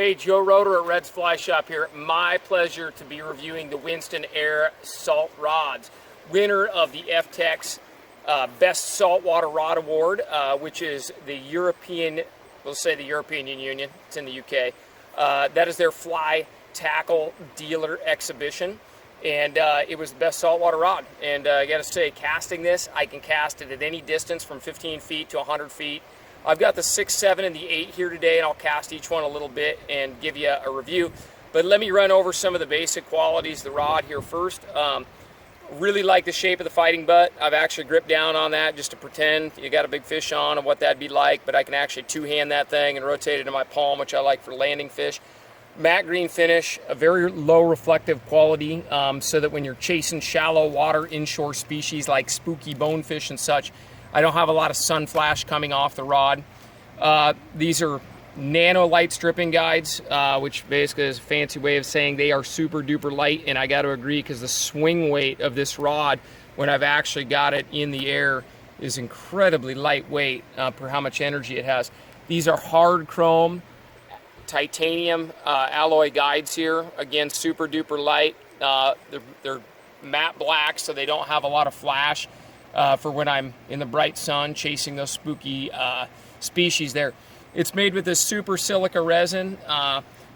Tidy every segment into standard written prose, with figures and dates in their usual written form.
Hey, Joe Roeder at Red's Fly Shop here. My pleasure to be reviewing the Winston AIR salt rods. Winner of the FTEX Best Saltwater Rod Award, which is the European, we'll say the European Union, it's in the UK. That is their fly tackle dealer exhibition. And it was the best saltwater rod. And I gotta say, casting this, I can cast it at any distance from 15 feet to 100 feet. I've got the 6, 7, and the 8 here today, and I'll cast each one a little bit and give you a review. But let me run over some of the basic qualities of the rod here first. Really like the shape of the fighting butt. I've actually gripped down on that just to pretend you got a big fish on and what that'd be like, but I can actually two-hand that thing and rotate it in my palm, which I like for landing fish. Matte green finish, a very low reflective quality, so that when you're chasing shallow water inshore species like spooky bonefish and such, I don't have a lot of sun flash coming off the rod. These are Nano light stripping guides, which basically is a fancy way of saying they are super duper light, and I got to agree because the swing weight of this rod when I've actually got it in the air is incredibly lightweight for how much energy it has. These are hard chrome titanium alloy guides here. Again, super duper light. They're matte black, so they don't have a lot of flash for when I'm in the bright sun chasing those spooky species there. It's made with this super silica resin,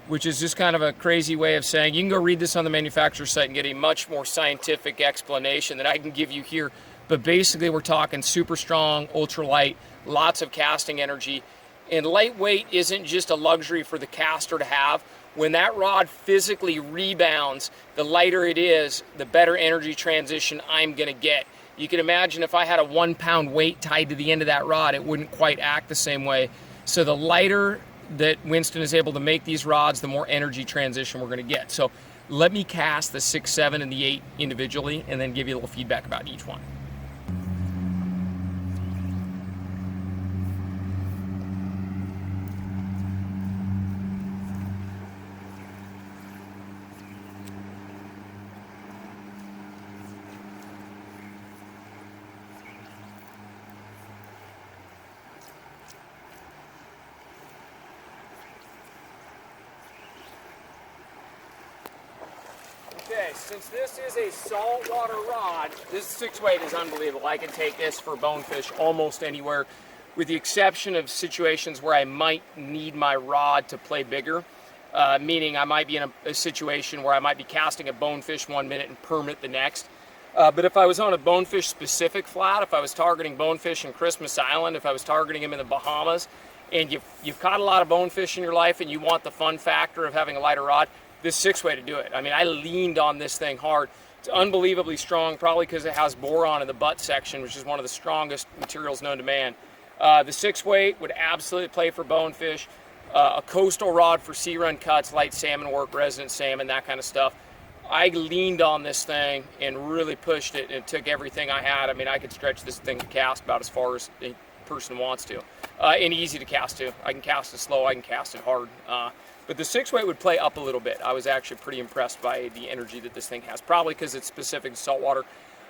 which is just kind of a crazy way of saying, you can go read this on the manufacturer's site and get a much more scientific explanation that I can give you here. But basically we're talking super strong, ultralight, lots of casting energy. And lightweight isn't just a luxury for the caster to have. When that rod physically rebounds, the lighter it is, the better energy transition I'm gonna get. You can imagine if I had a 1 pound weight tied to the end of that rod, it wouldn't quite act the same way. So the lighter that Winston is able to make these rods, the more energy transition we're gonna get. So let me cast the 6, 7, and the 8 individually and then give you a little feedback about each one. Okay, since this is a saltwater rod, this 6 weight is unbelievable. I can take this for bonefish almost anywhere, with the exception of situations where I might need my rod to play bigger, meaning I might be in a situation where I might be casting a bonefish 1 minute and permit the next. But if I was on a bonefish specific flat, if I was targeting bonefish in Christmas Island, if I was targeting them in the Bahamas, and you've caught a lot of bonefish in your life and you want the fun factor of having a lighter rod, this 6 weight to do it. I mean, I leaned on this thing hard. It's unbelievably strong, probably because it has boron in the butt section, which is one of the strongest materials known to man. The 6 weight would absolutely play for bonefish, a coastal rod for sea run cuts, light salmon work, resident salmon, that kind of stuff. I leaned on this thing and really pushed it, and it took everything I had. I mean, I could stretch this thing to cast about as far as a person wants to, and easy to cast to. I can cast it slow, I can cast it hard. But the 6 weight would play up a little bit. I was actually pretty impressed by the energy that this thing has, probably because it's specific to saltwater.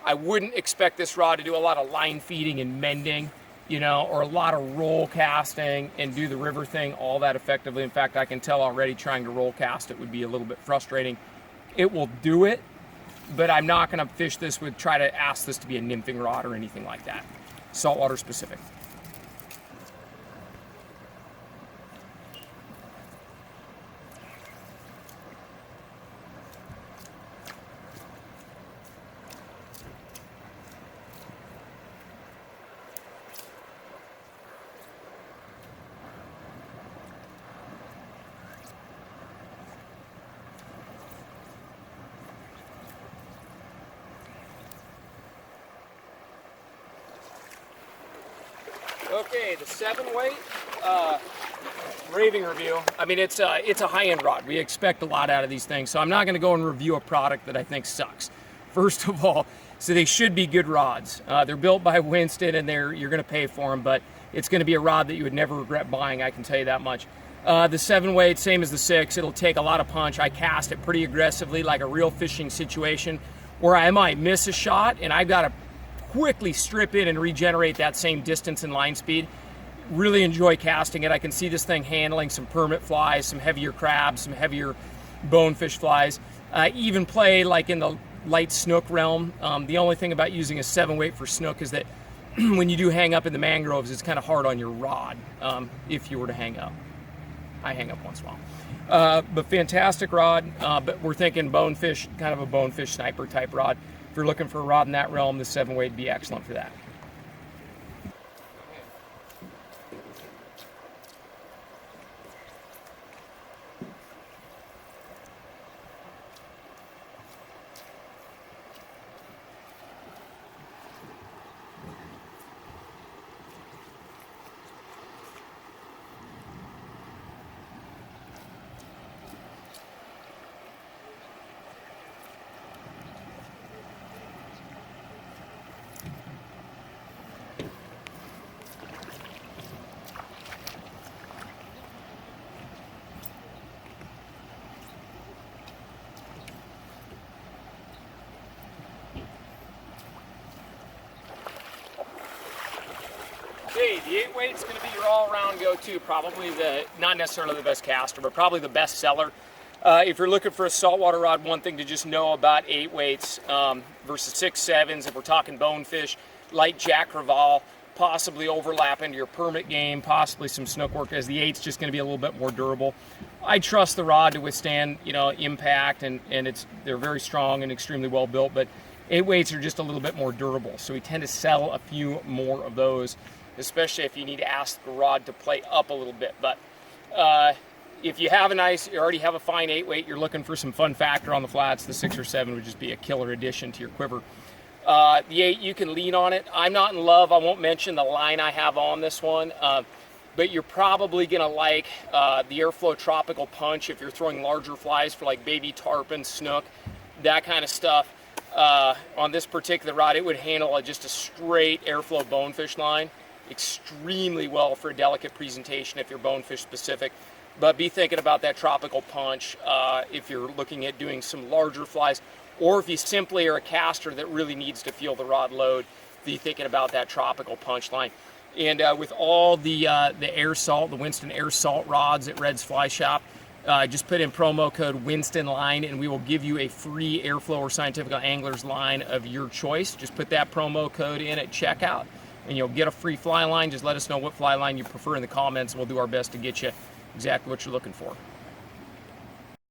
I wouldn't expect this rod to do a lot of line feeding and mending, you know, or a lot of roll casting and do the river thing all that effectively. In fact, I can tell already trying to roll cast it would be a little bit frustrating. It will do it, but I'm not gonna fish this with, try to ask this to be a nymphing rod or anything like that. Saltwater specific. Okay, the 7 weight, raving review. I mean, it's a high-end rod. We expect a lot out of these things, so I'm not going to go and review a product that I think sucks. First of all, so they should be good rods. They're built by Winston, and you're going to pay for them, but it's going to be a rod that you would never regret buying, I can tell you that much. The 7 weight, same as the 6, it'll take a lot of punch. I cast it pretty aggressively, like a real fishing situation, where I might miss a shot, and I've got to quickly strip in and regenerate that same distance and line speed. really enjoy casting it. I can see this thing handling some permit flies, some heavier crabs, some heavier bonefish flies. Even play like in the light snook realm. The only thing about using a 7-weight for snook is that when you do hang up in the mangroves, it's kind of hard on your rod if you were to hang up. I hang up once in a while. But fantastic rod, but we're thinking bonefish, kind of a bonefish sniper type rod. If you're looking for a rod in that realm, the 7-weight would be excellent for that. Okay, the 8-weight is going to be your all-around go-to. Probably not necessarily the best caster, but probably the best seller. If you're looking for a saltwater rod, one thing to just know about 8-weights versus 6-7s, if we're talking bonefish, light jack crevalle, possibly overlap into your permit game, possibly some snook work, as the 8's just going to be a little bit more durable. I trust the rod to withstand, impact, and they're very strong and extremely well built, but 8-weights are just a little bit more durable, so we tend to sell a few more of those, especially if you need to ask the rod to play up a little bit. But if you already have a fine 8-weight, you're looking for some fun factor on the flats, the 6 or 7 would just be a killer addition to your quiver. The 8, you can lean on it. I'm not in love. I won't mention the line I have on this one, but you're probably going to like the Airflow Tropical Punch if you're throwing larger flies for like baby tarpon, snook, that kind of stuff. On this particular rod, it would handle just a straight Airflow bonefish line extremely well for a delicate presentation if you're bonefish specific. But be thinking about that Tropical Punch if you're looking at doing some larger flies, or if you simply are a caster that really needs to feel the rod load, be thinking about that Tropical Punch line. And with all the air salt, the Winston Air Salt rods at Red's Fly Shop, just put in promo code WinstonLine and we will give you a free Airflow or Scientific Anglers line of your choice. Just put that promo code in at checkout and you'll get a free fly line. Just let us know what fly line you prefer in the comments and we'll do our best to get you exactly what you're looking for.